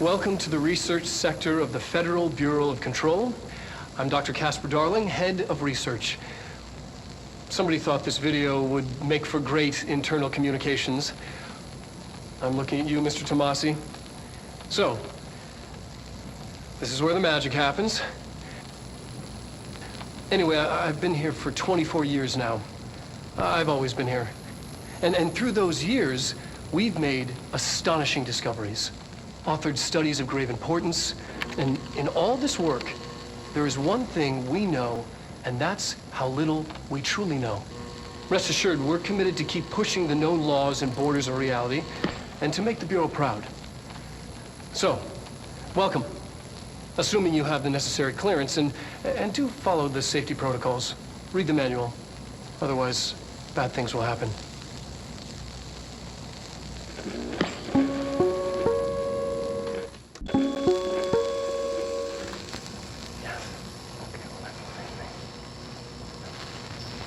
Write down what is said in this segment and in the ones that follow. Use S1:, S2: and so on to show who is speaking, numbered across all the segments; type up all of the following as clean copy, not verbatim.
S1: Welcome to the research sector of the Federal Bureau of Control. I'm Dr. Casper Darling, head of research. Somebody thought this video would make for great internal communications. I'm looking at you, Mr. Tomasi. So, this is where the magic happens. Anyway, I've been here for 24 years now. I've always been here. And through those years, we've made astonishing discoveries, authored studies of grave importance, and in all this work, there is one thing we know, and that's how little we truly know. Rest assured, we're committed to keep pushing the known laws and borders of reality, and to make the Bureau proud. So, welcome. Assuming you have the necessary clearance, and do follow the safety protocols. Read the manual. Otherwise, bad things will happen.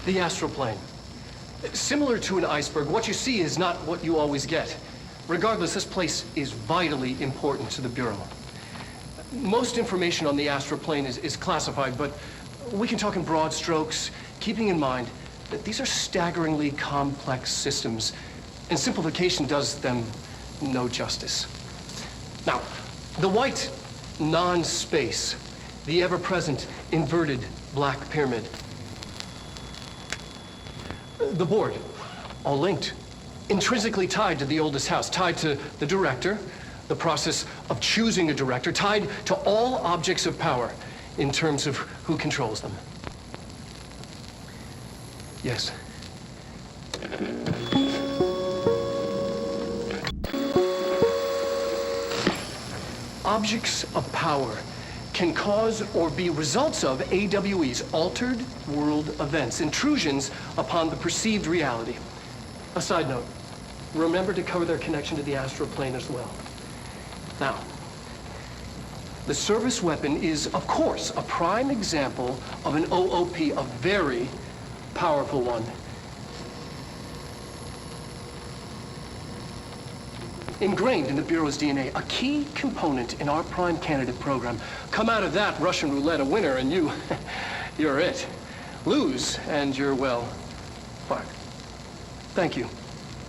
S1: The astral plane. Similar to an iceberg, what you see is not what you always get. Regardless, this place is vitally important to the Bureau. Most information on the astral plane is classified, but we can talk in broad strokes, keeping in mind that these are staggeringly complex systems, and simplification does them no justice. Now, the white non-space, the ever-present inverted black pyramid. The board, all linked, intrinsically tied to the oldest house, tied to the director, the process of choosing a director, tied to all objects of power in terms of who controls them. Yes. Objects of power can cause or be results of AWEs, altered world events, intrusions upon the perceived reality. A side note, remember to cover their connection to the astral plane as well. Now, the service weapon is, of course, a prime example of an OOP, a very powerful one. Ingrained in the Bureau's DNA, a key component in our prime candidate program. Come out of that Russian roulette a winner and you're it. Lose and you're, well, fired. Thank you.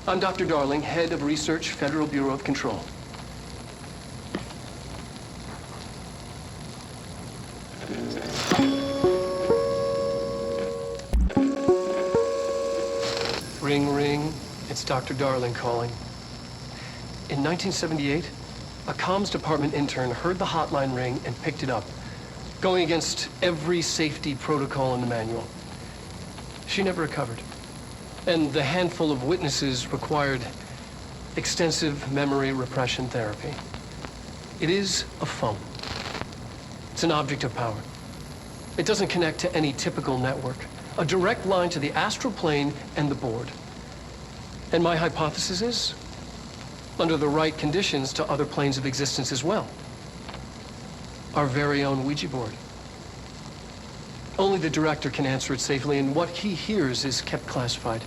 S1: I'm Dr. Darling, head of research, Federal Bureau of Control. Ring, ring. It's Dr. Darling calling. In 1978, a comms department intern heard the hotline ring and picked it up, going against every safety protocol in the manual. She never recovered, and the handful of witnesses required extensive memory repression therapy. It is a phone. It's an object of power. It doesn't connect to any typical network. A direct line to the astral plane and the board. And my hypothesis is, under the right conditions, to other planes of existence as well. Our very own Ouija board. Only the director can answer it safely, and what he hears is kept classified.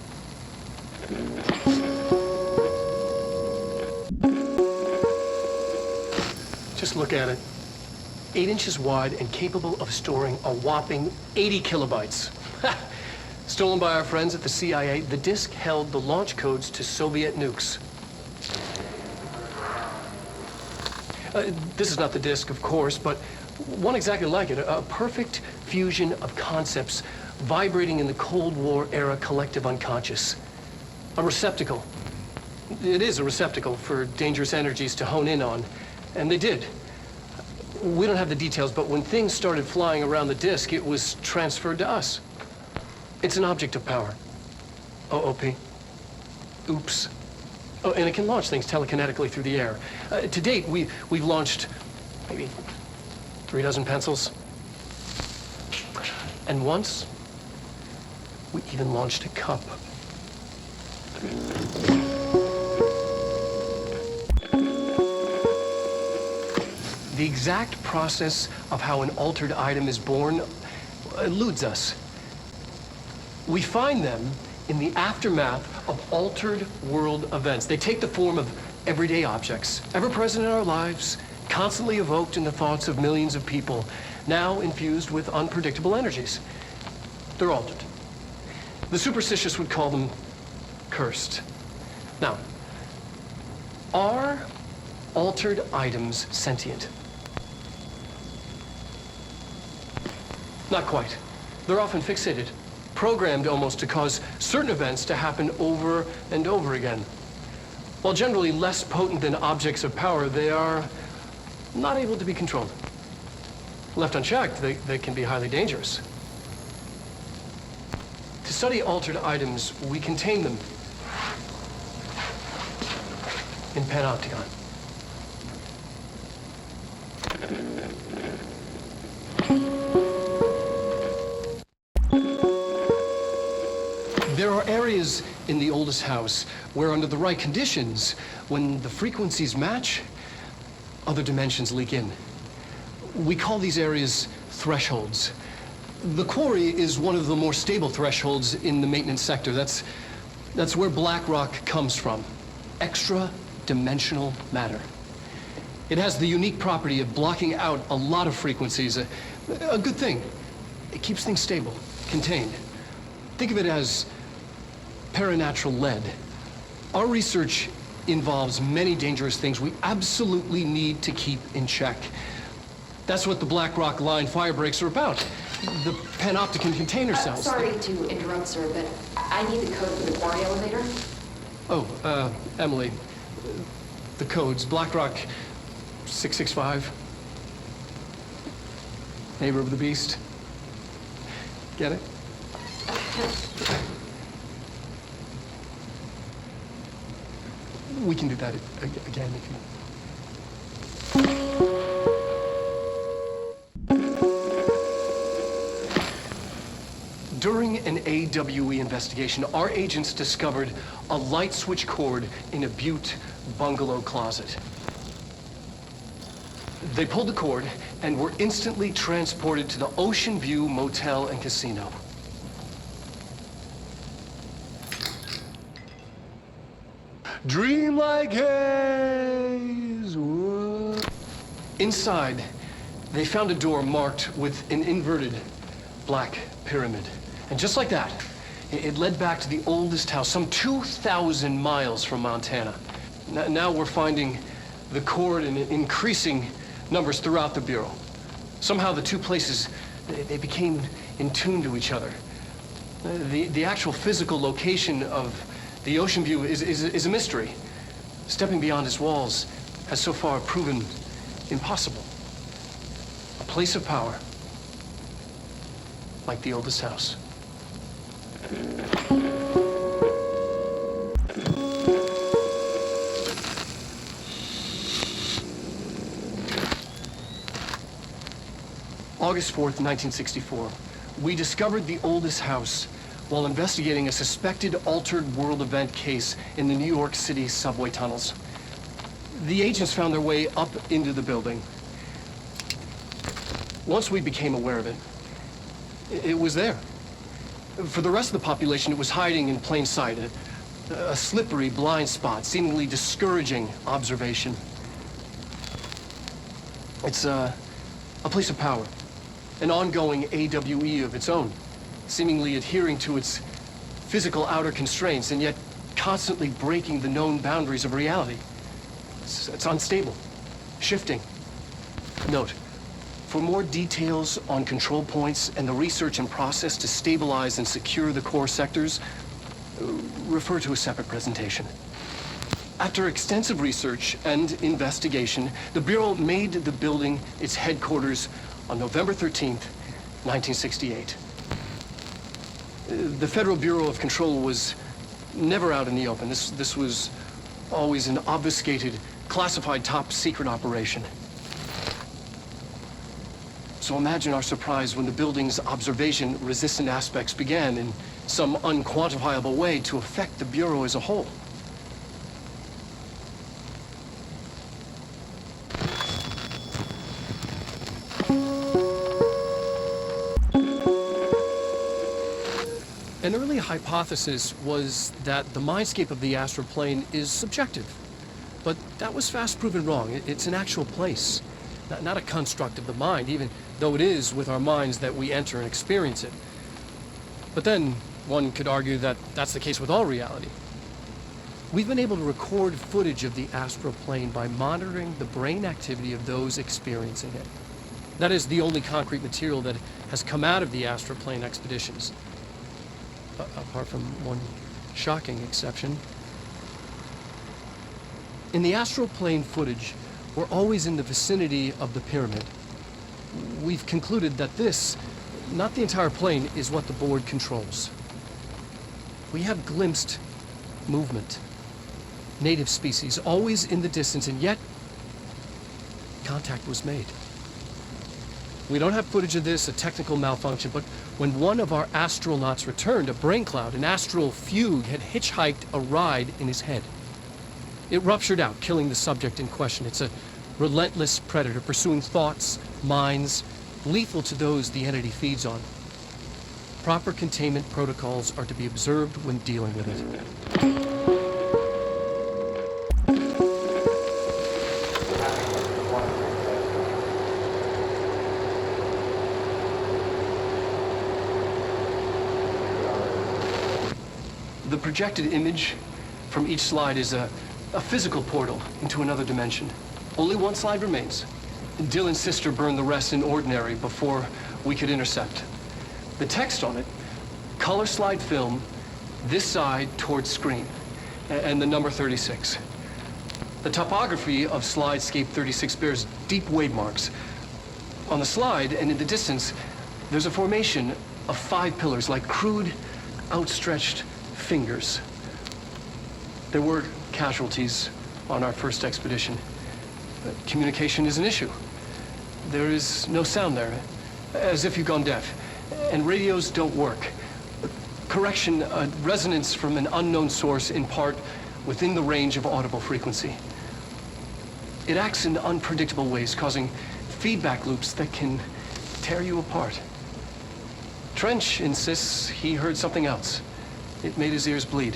S1: Just look at it. 8 inches wide and capable of storing a whopping 80 kilobytes. Stolen by our friends at the CIA, the disk held the launch codes to Soviet nukes. This is not the disk, of course, but one exactly like it. A perfect fusion of concepts vibrating in the Cold War era collective unconscious. A receptacle. It is a receptacle for dangerous energies to hone in on, and they did. We don't have the details, but when things started flying around the disk, it was transferred to us. It's an object of power. OOP. Oops. Oh, and it can launch things telekinetically through the air. To date, we've launched maybe 3 dozen pencils. And once, we even launched a cup. The exact process of how an altered item is born eludes us. We find them in the aftermath of altered world events. They take the form of everyday objects, ever present in our lives, constantly evoked in the thoughts of millions of people, now infused with unpredictable energies. They're altered. The superstitious would call them cursed. Now, are altered items sentient? Not quite. They're often fixated, programmed almost to cause certain events to happen over and over again. While generally less potent than objects of power, they are not able to be controlled. Left unchecked, they can be highly dangerous. To study altered items, we contain them in Panopticon. There are areas in the oldest house where, under the right conditions, when the frequencies match, other dimensions leak in. We call these areas thresholds. The quarry is one of the more stable thresholds in the maintenance sector. That's where black rock comes from. Extra-dimensional matter. It has the unique property of blocking out a lot of frequencies. A good thing. It keeps things stable, contained. Think of it as paranatural lead. Our research involves many dangerous things we absolutely need to keep in check. That's what the Black Rock Line fire breaks are about. The panopticon container cells.
S2: Sorry to interrupt, sir, but I need the code for the quarry elevator.
S1: Oh, Emily. The codes. Black Rock 665. Neighbor of the Beast. Get it? We can do that again if you... During an AWE investigation, our agents discovered a light switch cord in a Butte bungalow closet. They pulled the cord and were instantly transported to the Oceanview Motel and Casino. Dream like haze. Whoa. Inside, they found a door marked with an inverted black pyramid. And just like that, it led back to the oldest house, some 2,000 miles from Montana. Now we're finding the cord in increasing numbers throughout the Bureau. Somehow the two places, they became in tune to each other. The actual physical location of the Oceanview is a mystery. Stepping beyond its walls has so far proven impossible. A place of power, like the oldest house. August 4th, 1964. We discovered the oldest house while investigating a suspected altered world event case in the New York City subway tunnels. The agents found their way up into the building. Once we became aware of it, it was there. For the rest of the population, it was hiding in plain sight, a slippery blind spot, seemingly discouraging observation. It's a place of power, an ongoing AWE of its own, seemingly adhering to its physical outer constraints and yet constantly breaking the known boundaries of reality. It's unstable, shifting. Note, for more details on control points and the research and process to stabilize and secure the core sectors, refer to a separate presentation. After extensive research and investigation, the Bureau made the building its headquarters on November 13th, 1968. The Federal Bureau of Control was never out in the open. This was always an obfuscated, classified top-secret operation. So imagine our surprise when the building's observation-resistant aspects began in some unquantifiable way to affect the Bureau as a whole. An early hypothesis was that the mindscape of the astral plane is subjective. But that was fast proven wrong. It's an actual place, not a construct of the mind, even though it is with our minds that we enter and experience it. But then, one could argue that that's the case with all reality. We've been able to record footage of the astral plane by monitoring the brain activity of those experiencing it. That is the only concrete material that has come out of the astral plane expeditions. Apart from one shocking exception. In the astral plane footage, we're always in the vicinity of the pyramid. We've concluded that this, not the entire plane, is what the board controls. We have glimpsed movement. Native species, always in the distance, and yet contact was made. We don't have footage of this, a technical malfunction, but when one of our astronauts returned, a brain cloud, an astral fugue, had hitchhiked a ride in his head. It ruptured out, killing the subject in question. It's a relentless predator pursuing thoughts, minds, lethal to those the entity feeds on. Proper containment protocols are to be observed when dealing with it. The projected image from each slide is a physical portal into another dimension. Only one slide remains. Dylan's sister burned the rest in ordinary before we could intercept. The text on it, color slide film, this side towards screen, and the number 36. The topography of slidescape 36 bears deep wave marks. On the slide and in the distance, there's a formation of 5 pillars like crude, outstretched fingers. There were casualties on our first expedition. Communication is an issue. There is no sound there, as if you've gone deaf. And radios don't work. Correction, a resonance from an unknown source in part within the range of audible frequency. It acts in unpredictable ways, causing feedback loops that can tear you apart. Trench insists he heard something else. It made his ears bleed.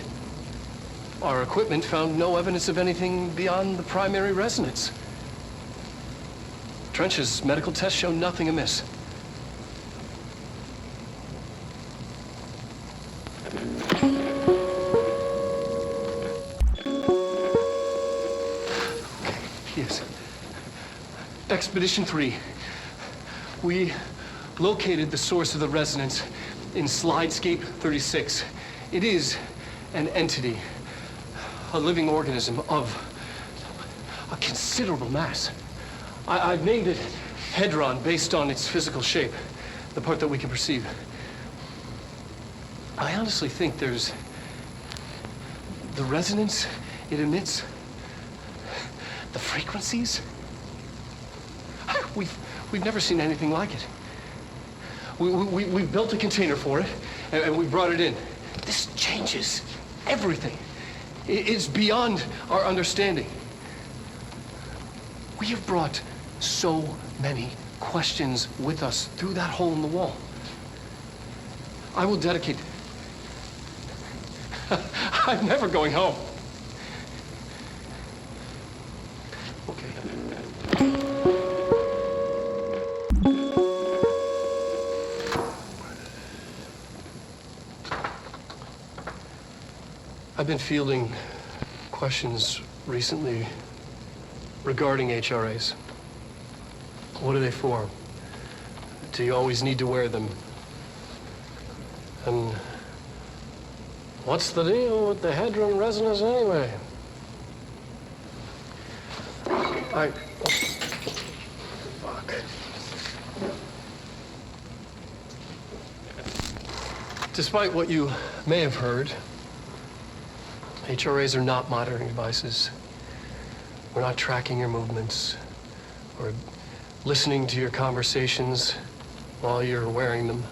S1: Our equipment found no evidence of anything beyond the primary resonance. Trench's medical tests show nothing amiss. Yes. Expedition 3. We located the source of the resonance in slidescape 36. It is an entity, a living organism of a considerable mass. I've named it Hedron based on its physical shape, the part that we can perceive. I honestly think there's the resonance it emits, the frequencies. We've never seen anything like it. We built a container for it, and we brought it in. This changes everything. It's beyond our understanding. We have brought so many questions with us through that hole in the wall. I will dedicate... I'm never going home. Okay. I've been fielding questions recently regarding HRAs. What are they for? Do you always need to wear them? And what's the deal with the Hedron resonance anyway? Fuck. Despite what you may have heard, HRAs are not monitoring devices. We're not tracking your movements or listening to your conversations while you're wearing them.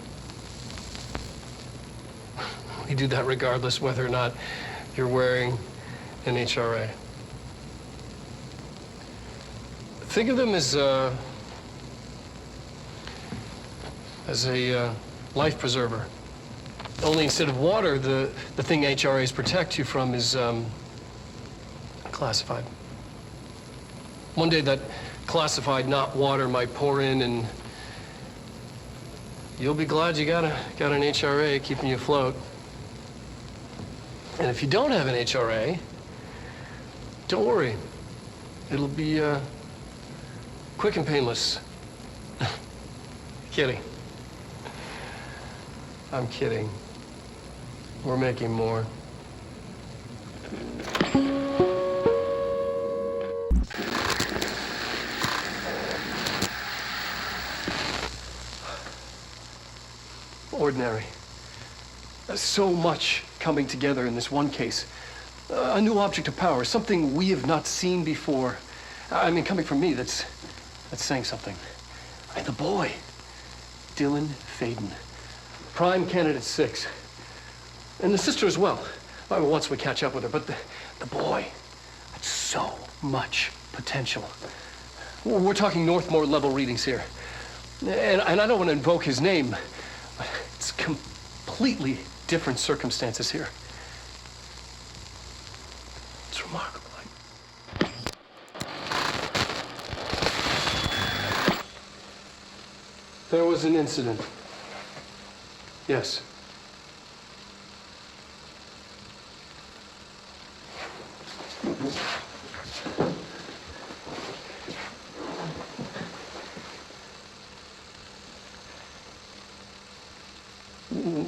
S1: We do that regardless whether or not you're wearing an HRA. Think of them as a life preserver. Only instead of water, the thing HRAs protect you from is classified. One day that classified not water might pour in, and you'll be glad you got an HRA keeping you afloat. And if you don't have an HRA, don't worry. It'll be quick and painless. Kidding. I'm kidding. We're making more. Ordinary. So much coming together in this one case. A new object of power, something we have not seen before. I mean, coming from me, that's saying something. The boy, Dylan Faden, prime candidate 6. And the sister as well. Once we catch up with her, but the boy, that's so much potential. We're talking Northmore level readings here. And I don't want to invoke his name. It's completely different circumstances here. It's remarkable. There was an incident. Yes.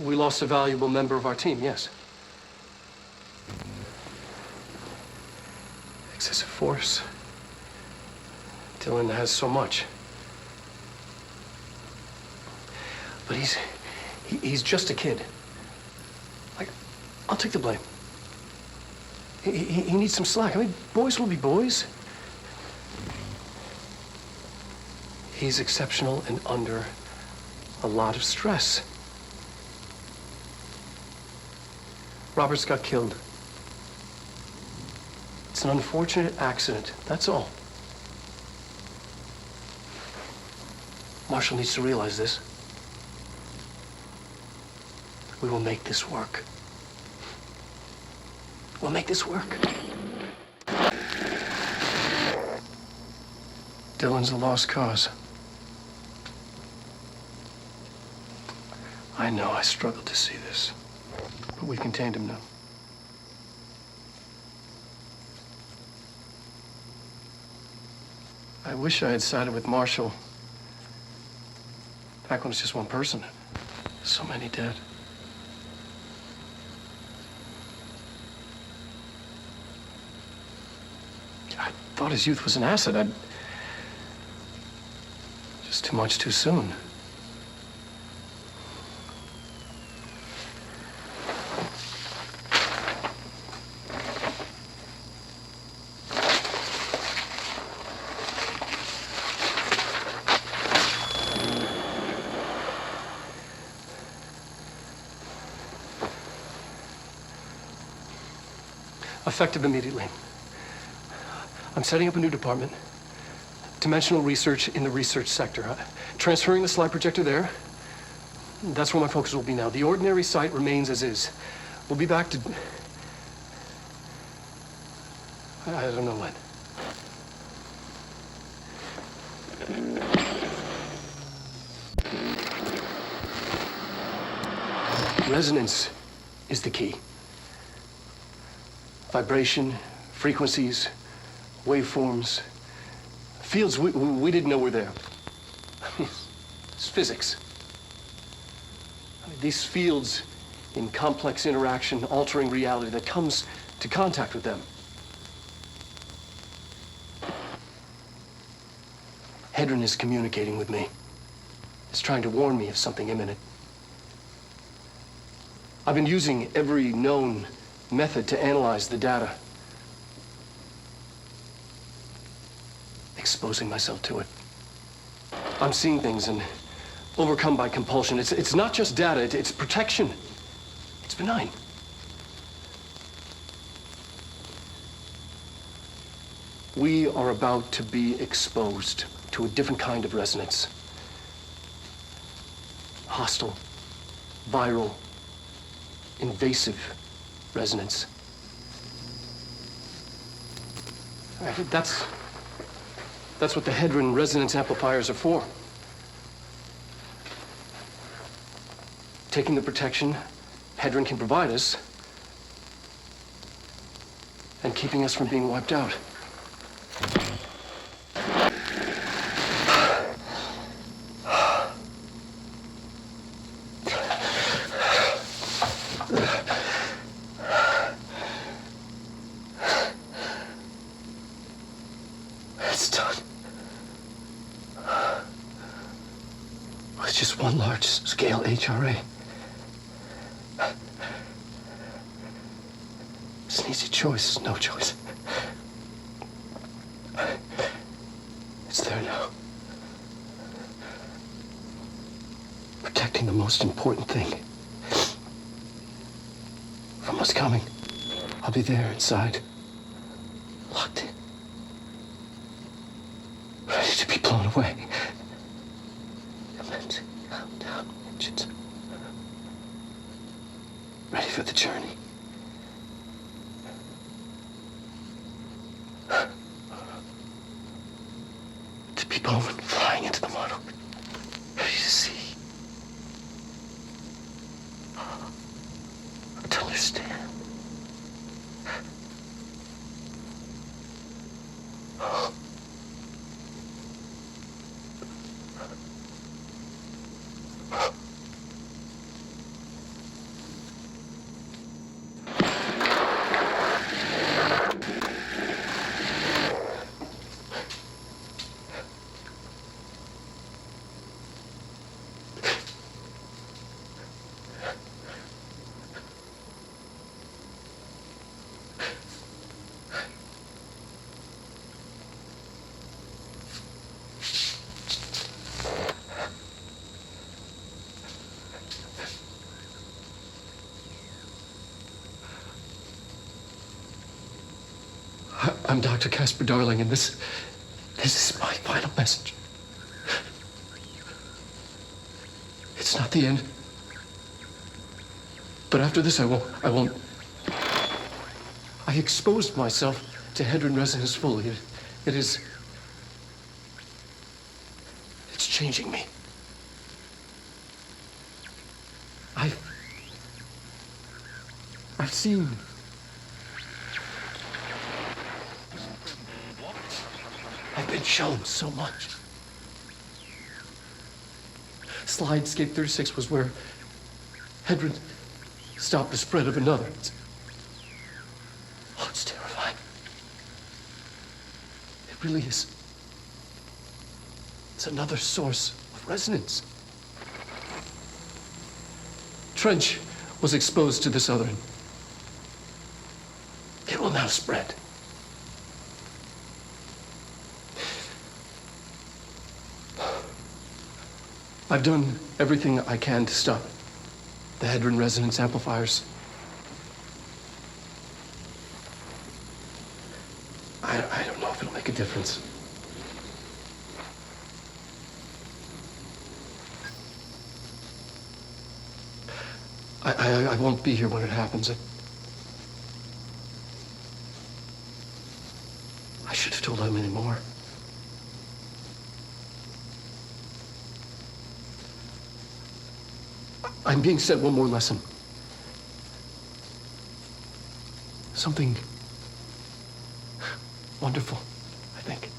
S1: We lost a valuable member of our team, yes. Excessive force. Dylan has so much. But he's just a kid. Like, I'll take the blame. He needs some slack. I mean, boys will be boys. He's exceptional and under a lot of stress. Roberts got killed. It's an unfortunate accident, that's all. Marshall needs to realize this. We will make this work. We'll make this work. Dylan's a lost cause. I know I struggled to see this, but we've contained him now. I wish I had sided with Marshall back when it was just one person. So many dead. I thought his youth was an asset. Just too much too soon. Effective immediately. I'm setting up a new department. Dimensional research in the research sector. Transferring the slide projector there. That's where my focus will be now. The ordinary site remains as is. We'll be back to... I don't know when. Resonance is the key. Vibration, frequencies, waveforms, fields we didn't know were there. It's physics. These fields in complex interaction, altering reality that comes to contact with them. Hedron is communicating with me. It's trying to warn me of something imminent. I've been using every known method to analyze the data. Exposing myself to it. I'm seeing things and overcome by compulsion. It's not just data, it's protection. It's benign. We are about to be exposed to a different kind of resonance. Hostile, viral, invasive resonance. That's what the Hedron resonance amplifiers are for. Taking the protection Hedron can provide us and keeping us from being wiped out. It's done. It's just one large-scale HRA. It's an easy choice, no choice. It's there now. Protecting the most important thing from what's coming. I'll be there inside, locked in, ready to be blown away. Immense countdown engines. Ready for the journey. To be Bowman flying into the model. Ready to see. To understand. I'm Dr. Casper Darling, and this is my final message. It's not the end. But after this, I won't. I exposed myself to Hedron resonance fully. It's changing me. I've seen. I've been shown so much. Slidescape 36 was where Hedron stopped the spread of another. It's terrifying. It really is. It's another source of resonance. Trench was exposed to this other. It will now spread. I've done everything I can to stop the Hedron resonance amplifiers. I don't know if it'll make a difference. I won't be here when it happens. I should have told him any more. I'm being sent one more lesson. Something wonderful, I think.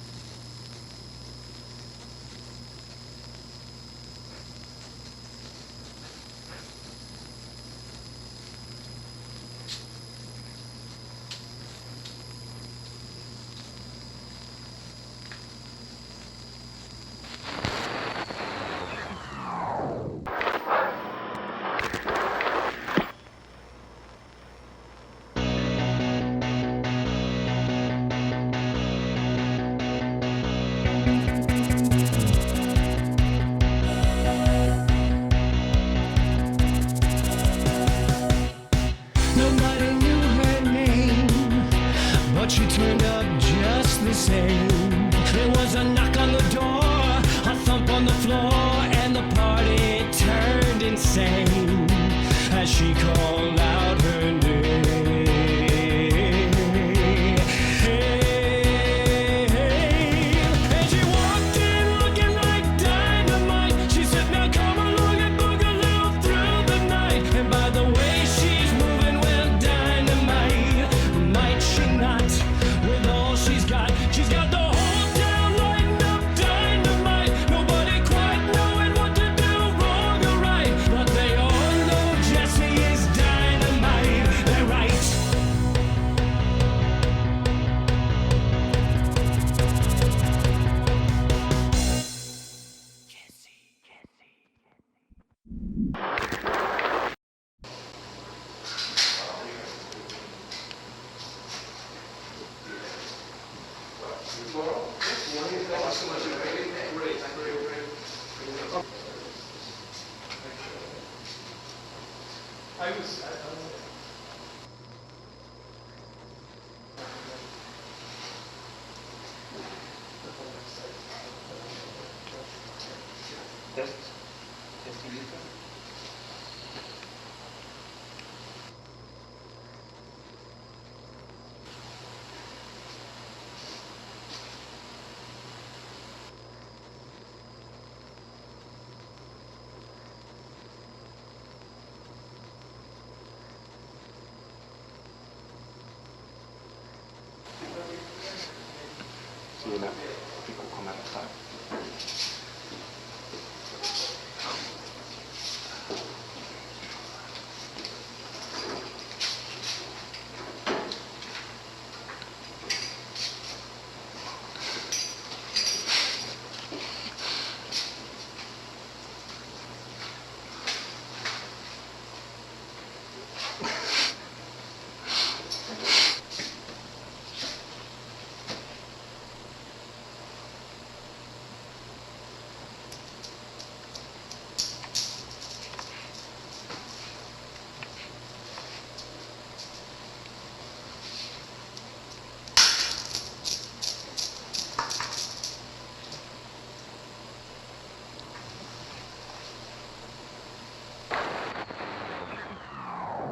S3: Hey, Siinä pikkukamerassa.